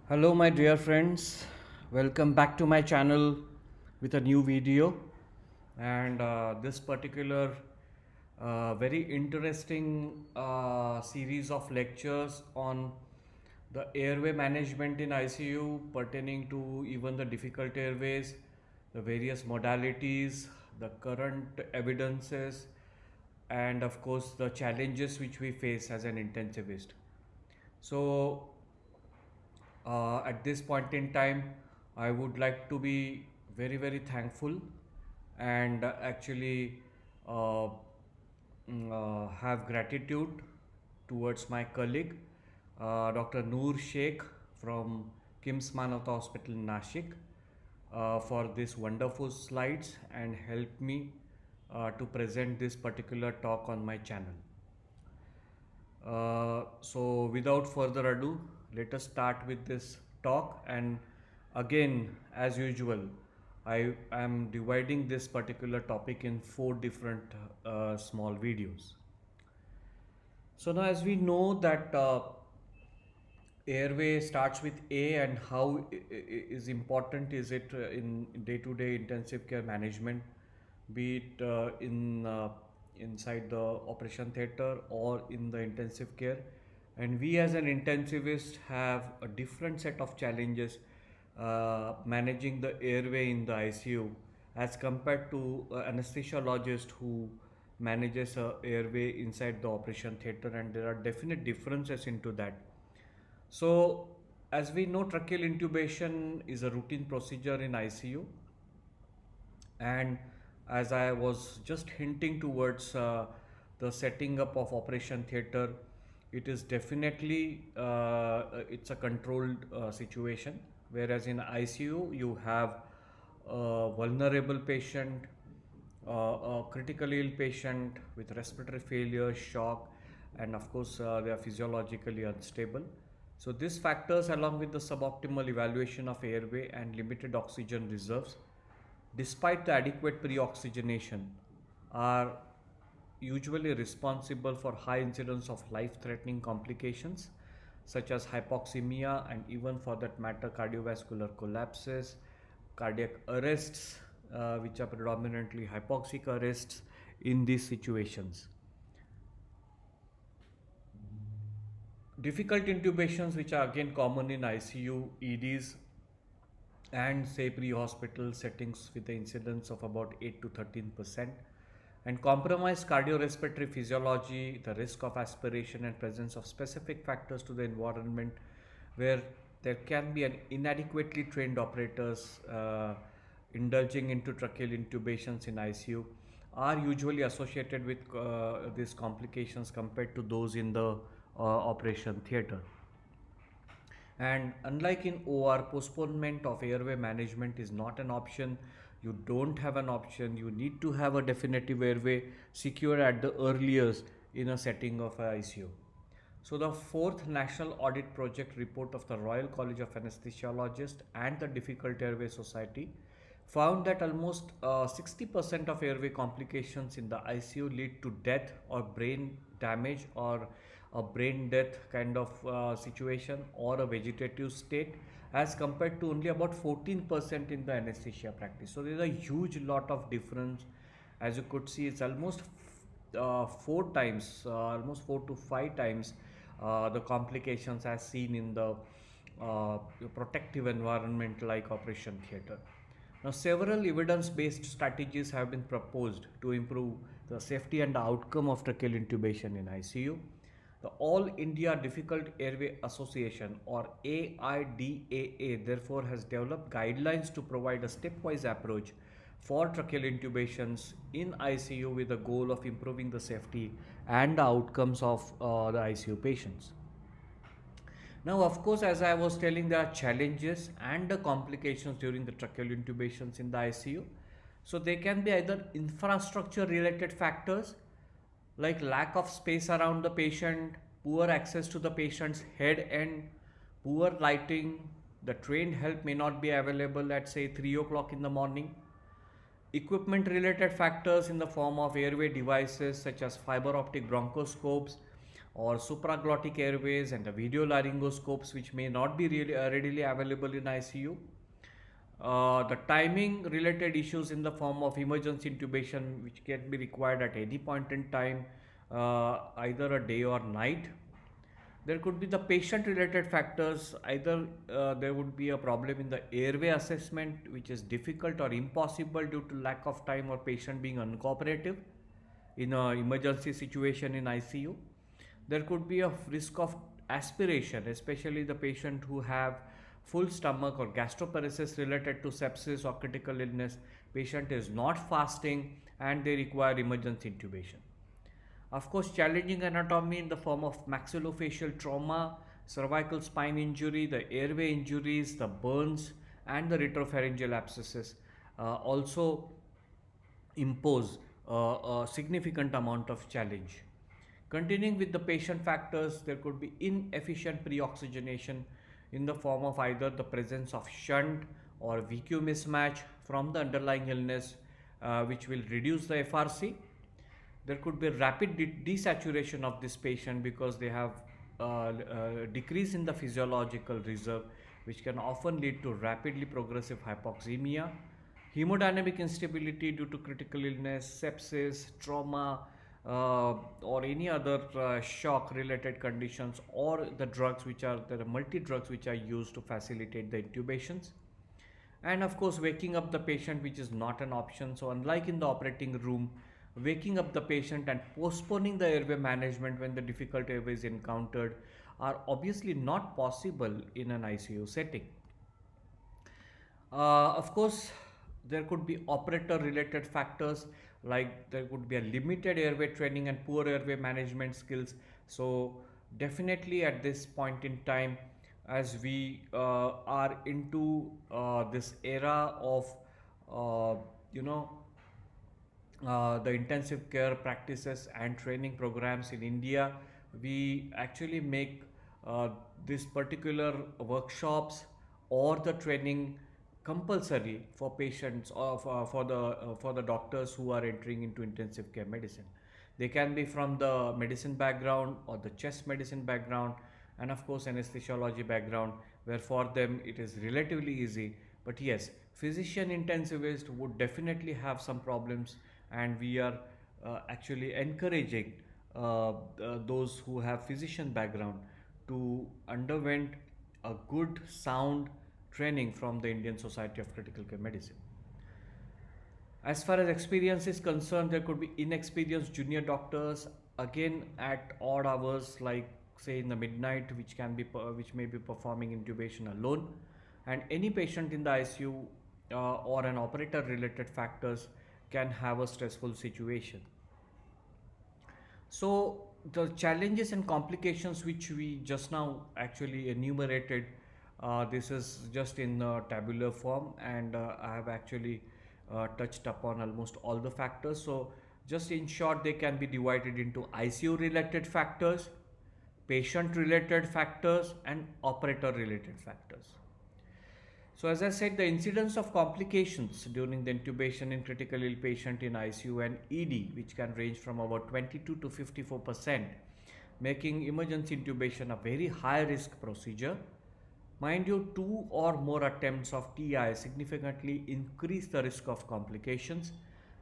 Hello, my dear friends. Welcome back to my channel with a new video. And this particular very interesting series of lectures on the airway management in ICU, pertaining to even the difficult airways, the various modalities, the current evidences, and of course the challenges which we face as an intensivist. So, at this point in time, I would like to be very, very thankful and actually uh, have gratitude towards my colleague, Dr. Noor Sheikh from Kim's Manavta Hospital in Nashik, for this wonderful slides and help me to present this particular talk on my channel. So, without further ado, let us start with this talk. And again, as usual, I am dividing this particular topic in four different small videos. So, now as we know that airway starts with A, and how is important is it in day-to-day intensive care management, be it inside the operation theater or in the intensive care. And we as an intensivist have a different set of challenges managing the airway in the ICU as compared to anesthesiologist who manages a airway inside the operation theater, and there are definite differences into that. So, as we know, tracheal intubation is a routine procedure in ICU, and as I was just hinting towards the setting up of operation theater, it is definitely it's a controlled situation. Whereas in ICU, you have a vulnerable patient, a critically ill patient with respiratory failure, shock, and of course, they are physiologically unstable. So, these factors, along with the suboptimal evaluation of airway and limited oxygen reserves, despite the adequate pre oxygenation, are usually responsible for high incidence of life threatening complications such as hypoxemia, and even for that matter cardiovascular collapses, cardiac arrests, which are predominantly hypoxic arrests in these situations. Difficult intubations, which are again common in ICU, EDs, and say pre-hospital settings with the incidence of about 8 to 13%, and compromised cardiorespiratory physiology, the risk of aspiration and presence of specific factors to the environment where there can be an inadequately trained operators indulging into tracheal intubations in ICU are usually associated with these complications compared to those in the operation theater. And unlike in OR, postponement of airway management is not an option. You don't have an option. You need to have a definitive airway secured at the earliest in a setting of ICU. So, the fourth National Audit Project report of the Royal College of Anesthesiologists and the Difficult Airway Society found that almost 60% of airway complications in the ICU lead to death or brain damage, or a brain death kind of situation, or a vegetative state, as compared to only about 14% in the anesthesia practice. So there's a huge lot of difference. As you could see, it's almost four times, almost 4 to 5 times the complications as seen in the protective environment like operation theater. Now, several evidence-based strategies have been proposed to improve the safety and outcome of tracheal intubation in ICU. The All India Difficult Airway Association, or AIDAA, therefore has developed guidelines to provide a stepwise approach for tracheal intubations in ICU with the goal of improving the safety and the outcomes of the ICU patients. Now, of course, as I was telling, there are challenges and the complications during the tracheal intubations in the ICU. So, they can be either infrastructure related factors like lack of space around the patient, poor access to the patient's head end, poor lighting, the trained help may not be available at say 3 o'clock in the morning. Equipment related factors in the form of airway devices such as fiber optic bronchoscopes, or supraglottic airways and the video laryngoscopes, which may not be really readily available in ICU. The timing related issues in the form of emergency intubation, which can be required at any point in time, either a day or night. There could be the patient related factors, either there would be a problem in the airway assessment, which is difficult or impossible due to lack of time or patient being uncooperative in an emergency situation in ICU. There could be a risk of aspiration, especially the patient who have full stomach or gastroparesis related to sepsis or critical illness. Patient is not fasting and they require emergency intubation. Of course, challenging anatomy in the form of maxillofacial trauma, cervical spine injury, the airway injuries, the burns, and the retropharyngeal abscesses also impose a significant amount of challenge. Continuing with the patient factors, there could be inefficient pre-oxygenation in the form of either the presence of shunt or VQ mismatch from the underlying illness, which will reduce the FRC. There could be rapid desaturation of this patient because they have decrease in the physiological reserve, which can often lead to rapidly progressive hypoxemia, hemodynamic instability due to critical illness, sepsis, trauma, or any other shock related conditions, or the drugs which are, there are multi drugs which are used to facilitate the intubations. And of course, waking up the patient, which is not an option. So unlike in the operating room, waking up the patient and postponing the airway management when the difficult airway is encountered are obviously not possible in an ICU setting. Of course, there could be operator related factors, like there could be a limited airway training and poor airway management skills. So definitely at this point in time, as we are into this era of the intensive care practices and training programs in India, we actually make this particular workshops or the training compulsory for patients or for the doctors who are entering into intensive care medicine. They can be from the medicine background or the chest medicine background, and of course anesthesiology background, where for them it is relatively easy. But yes, physician intensivist would definitely have some problems, and we are actually encouraging those who have physician background to underwent a good sound training from the Indian Society of Critical Care Medicine. As far as experience is concerned, there could be inexperienced junior doctors, again at odd hours, like say in the midnight, which may be performing intubation alone, and any patient in the ICU or an operator related factors can have a stressful situation. So the challenges and complications which we just now actually enumerated, this is just in tabular form, and I have actually touched upon almost all the factors. So just in short, they can be divided into ICU related factors, patient related factors, and operator related factors. So as I said, the incidence of complications during the intubation in critical ill patient in ICU and ED, which can range from about 22 to 54%, making emergency intubation a very high risk procedure. Mind you, 2 or more attempts of TI significantly increase the risk of complications,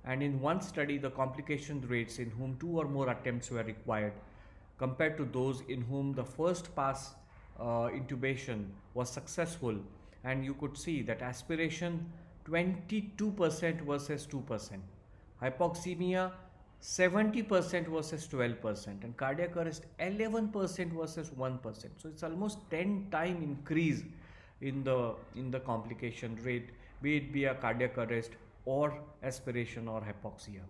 and in one study the complication rates in whom 2 or more attempts were required compared to those in whom the first pass intubation was successful, and you could see that aspiration 22% versus 2%, hypoxemia 70% versus 12%, and cardiac arrest 11% versus 1%. So it's almost 10 time increase in the complication rate, be it a cardiac arrest or aspiration or hypoxia.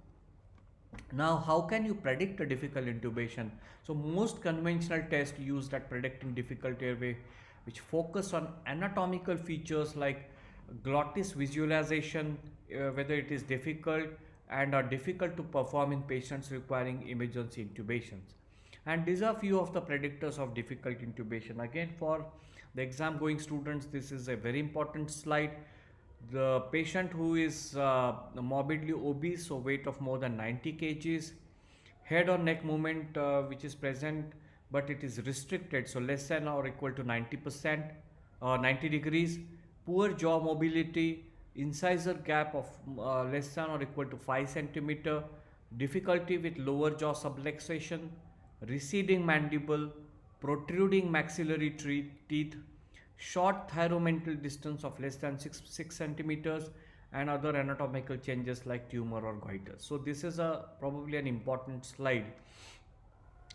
Now, how can you predict a difficult intubation? So most conventional tests used at predicting difficult airway, which focus on anatomical features like glottis visualization, whether it is difficult and are difficult to perform in patients requiring emergency intubations. And these are few of the predictors of difficult intubation. Again, for the exam going students, this is a very important slide. The patient who is morbidly obese, so weight of more than 90 kgs, head or neck movement which is present but it is restricted, so less than or equal to 90% or 90 degrees. Poor jaw mobility, incisor gap of less than or equal to 5 centimeter, difficulty with lower jaw subluxation, receding mandible, protruding maxillary teeth, short thyromental distance of less than 6 centimeters, and other anatomical changes like tumor or goiter. So this is probably an important slide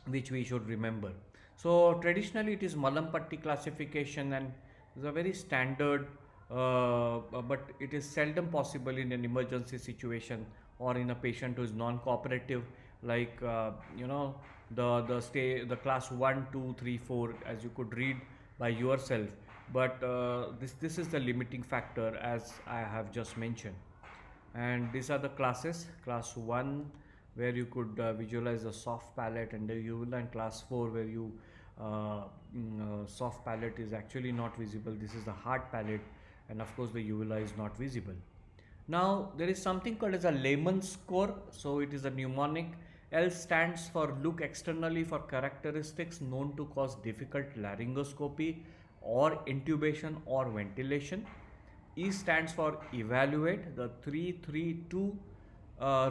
which we should remember. So traditionally it is Malampatti classification, and is a very standard, but it is seldom possible in an emergency situation or in a patient who is non-cooperative, like the class 1, 2, 3, 4, as you could read by yourself. But this is the limiting factor, as I have just mentioned. And these are the classes. Class 1, where you could visualize the soft palate and the uvula, and class 4, where you soft palate is actually not visible. This is the hard palate, and of course the uvula is not visible. Now there is something called as a Lehman score. So it is a mnemonic. L stands for look externally for characteristics known to cause difficult laryngoscopy or intubation or ventilation. E stands for evaluate, the 3-3-2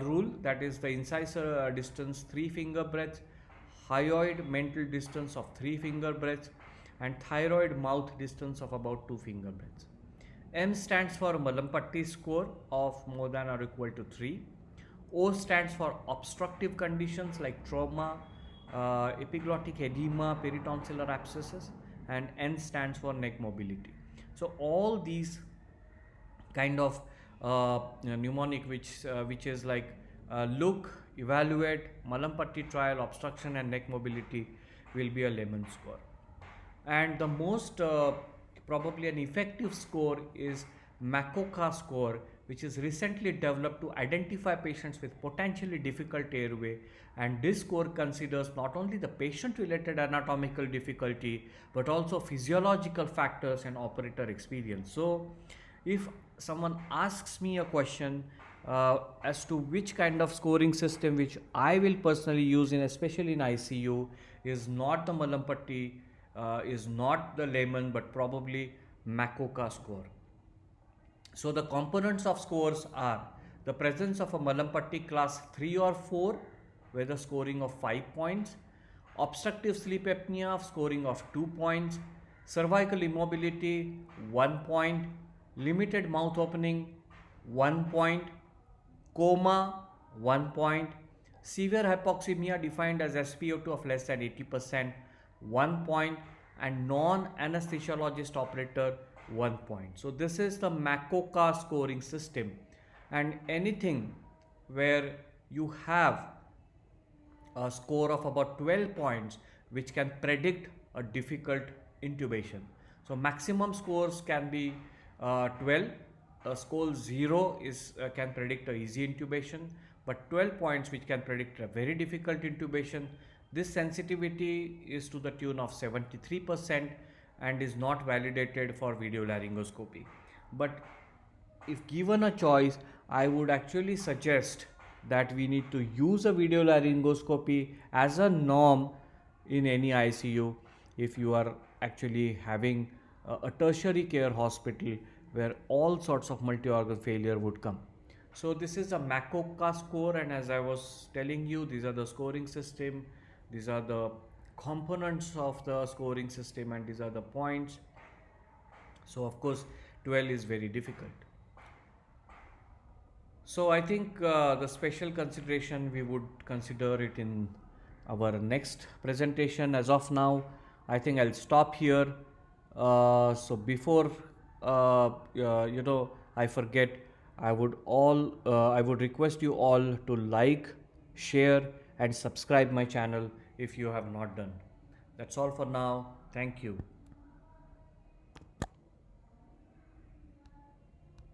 rule, that is the incisor distance 3 finger breadths, hyoid mental distance of 3 finger breadths, and thyroid mouth distance of about 2 finger breadths. M stands for Malampatti score of more than or equal to 3. O stands for obstructive conditions like trauma, epiglottic edema, peritonsillar abscesses, and N stands for neck mobility. So all these kind of mnemonic which is like look, evaluate, Malampatti trial, obstruction, and neck mobility will be a Lehman score. And the most probably an effective score is MACOCA score, which is recently developed to identify patients with potentially difficult airway, and this score considers not only the patient related anatomical difficulty but also physiological factors and operator experience. So if someone asks me a question as to which kind of scoring system which I will personally use in, especially in ICU, is not the Malampatti, is not the Lehman, but probably MACOCA score. So the components of scores are the presence of a Malampatti class 3 or 4 with a scoring of 5 points, obstructive sleep apnea of scoring of 2 points, cervical immobility 1 point, limited mouth opening 1 point, coma 1 point, severe hypoxemia defined as SpO2 of less than 80% 1 point, and non-anesthesiologist operator 1 point. So this is the MACOCA scoring system, and anything where you have a score of about 12 points which can predict a difficult intubation. So maximum scores can be 12. Score 0 is can predict a easy intubation, but 12 points which can predict a very difficult intubation. This sensitivity is to the tune of 73% and is not validated for video laryngoscopy. But if given a choice, I would actually suggest that we need to use a video laryngoscopy as a norm in any ICU if you are actually having a tertiary care hospital where all sorts of multi-organ failure would come. So this is a MACOCA score, and as I was telling you, these are the scoring system, these are the components of the scoring system, and these are the points. So of course 12 is very difficult. So I think the special consideration we would consider it in our next presentation. As of now, I think I'll stop here. So before I forget, I would request you all to like, share, and subscribe my channel if you have not done. That's all for now. Thank you.